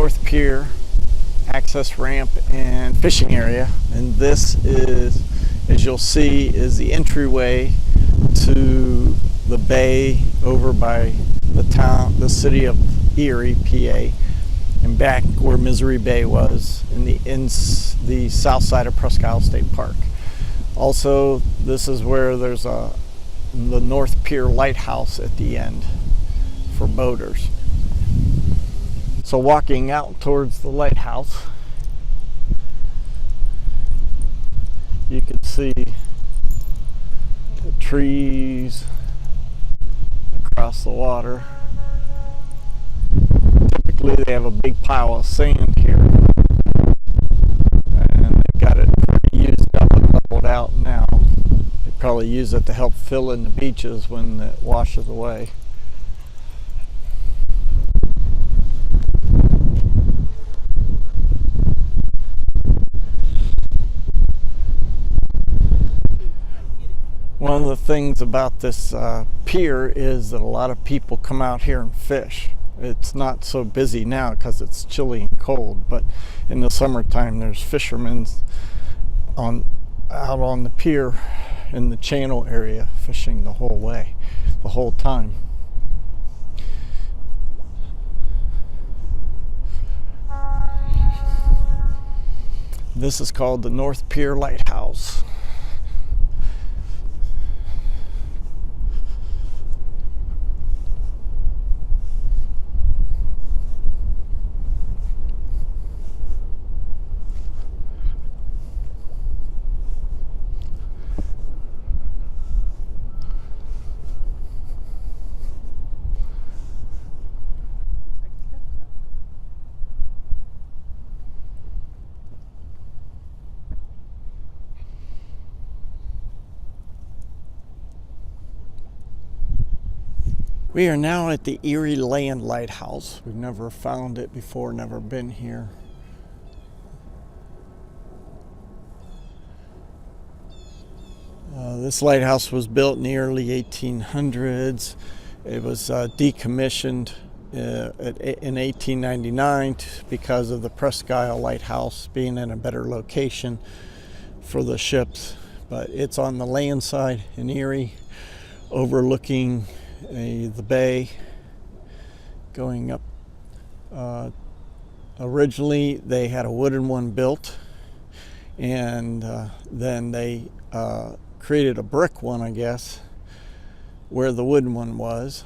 North Pier access ramp and fishing area, and this is, as you'll see, is the entryway to the bay over by the city of Erie, PA, and back where Misery Bay was in the south side of Presque Isle State Park. Also, this is where there's the North Pier Lighthouse at the end for boaters. So walking out towards the lighthouse, you can see the trees across the water. Typically they have a big pile of sand here, and they've got it pretty used up and leveled out now. They probably use it to help fill in the beaches when it washes away. One of the things about this pier is that a lot of people come out here and fish. It's not so busy now because it's chilly and cold, but in the summertime there's fishermen out on the pier in the channel area fishing the whole time. This is called the North Pier Lighthouse. We are now at the Erie Land Lighthouse. We've never found it before, never been here. This lighthouse was built in the early 1800s. It was decommissioned in 1899 because of the Presque Isle Lighthouse being in a better location for the ships. But it's on the land side in Erie, overlooking the bay, going up. Originally they had a wooden one built, and then they created a brick one, I guess, where the wooden one was,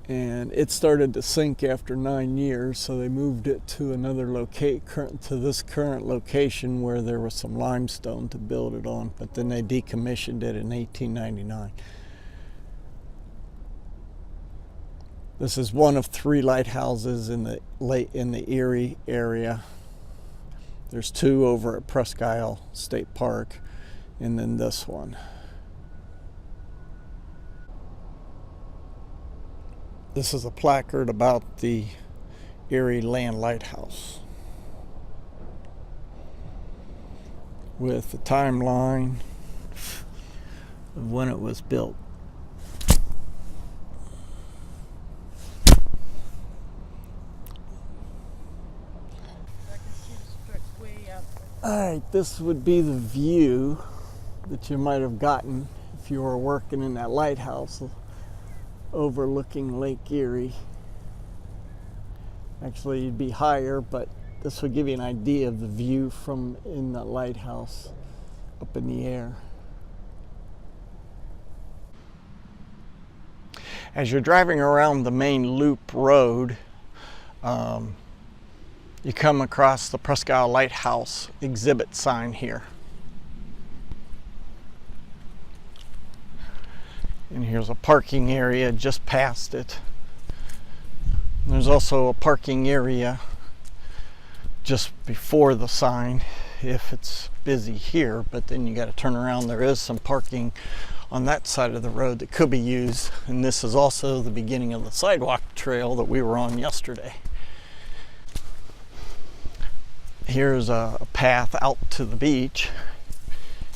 and it started to sink after 9 years, so they moved it to another this current location where there was some limestone to build it on, but then they decommissioned it in 1899. This is one of 3 lighthouses in the Erie area. There's 2 over at Presque Isle State Park, and then this one. This is a placard about the Erie Land Lighthouse with the timeline of when it was built. Alright, this would be the view that you might have gotten if you were working in that lighthouse overlooking Lake Erie. Actually, you'd be higher, but this would give you an idea of the view from in the lighthouse up in the air. As you're driving around the main loop road, you come across the Presque Isle Lighthouse exhibit sign here. And here's a parking area just past it. There's also a parking area just before the sign if it's busy here, but then you got to turn around. There is some parking on that side of the road that could be used, and this is also the beginning of the sidewalk trail that we were on yesterday. Here's a path out to the beach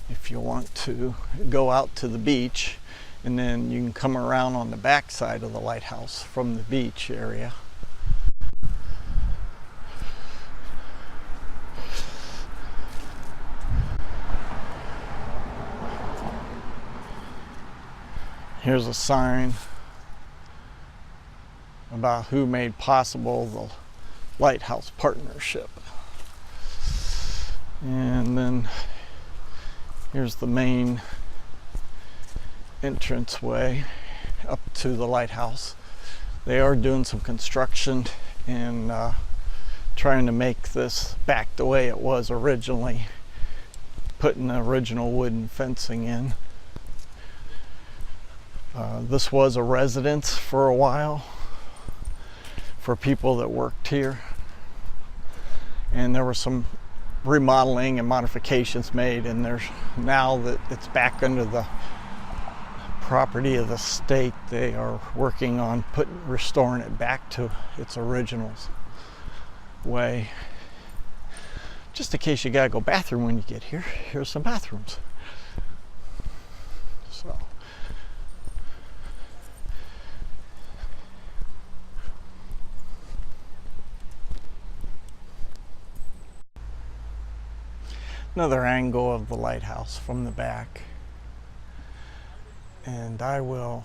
if you want to go out to the beach, and then you can come around on the back side of the lighthouse from the beach area. Here's a sign about who made possible the Lighthouse partnership. And then here's the main entranceway up to the lighthouse. They are doing some construction and trying to make this back the way it was originally, putting the original wooden fencing in. This was a residence for a while for people that worked here, and there were some remodeling and modifications made, and there's now that it's back under the property of the state, they are working on restoring it back to its original way. Just in case you gotta go bathroom when you get here, here's some bathrooms. So another angle of the lighthouse from the back, and I will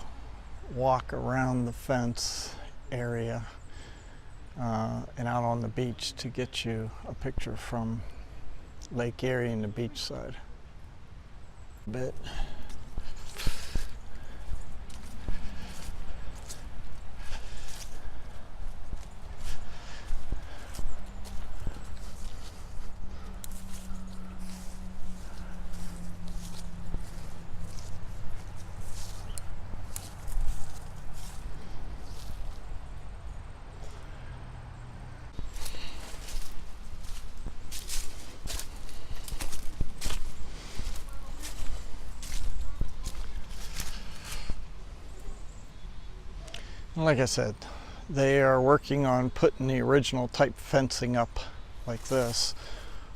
walk around the fence area and out on the beach to get you a picture from Lake Erie and the beach side a bit. Like I said, they are working on putting the original type fencing up like this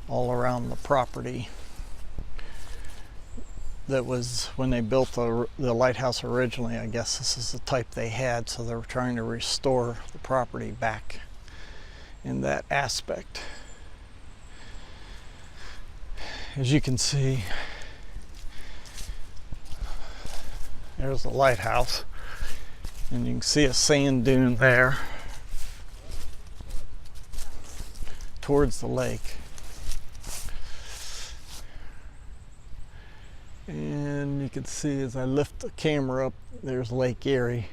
all around the property. That was when they built the lighthouse originally. I guess this is the type they had, so they're trying to restore the property back in that aspect. As you can see, there's the lighthouse. And you can see a sand dune there towards the lake. And you can see as I lift the camera up, there's Lake Erie.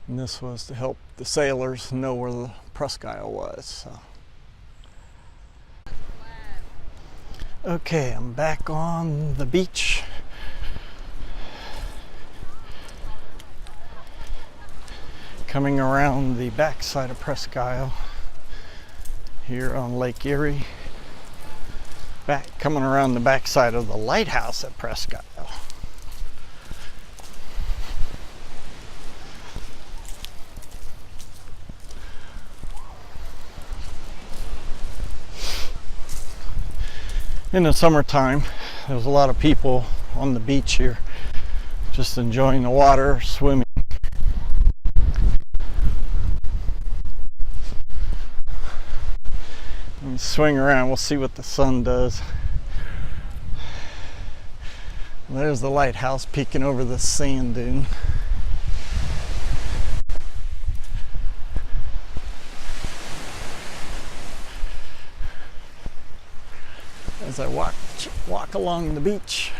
And this was to help the sailors know where the Presque Isle was. So. Okay, I'm back on the beach. Coming around the backside of Presque Isle here on Lake Erie. Coming around the backside of the lighthouse at Presque Isle. In the summertime, there's a lot of people on the beach here just enjoying the water, swimming. Swing around, we'll see what the sun does. There's the lighthouse peeking over the sand dune. As I walk along the beach.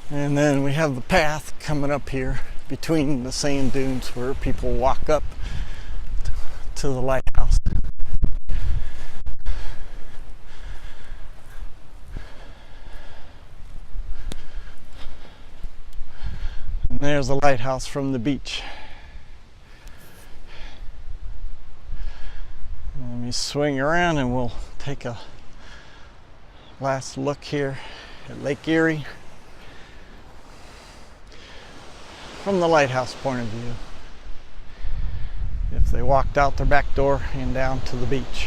And then we have the path coming up here between the sand dunes where people walk up to the lighthouse. And there's the lighthouse from the beach. Let me swing around and we'll take a last look here at Lake Erie from the lighthouse point of view. If they walked out their back door and down to the beach.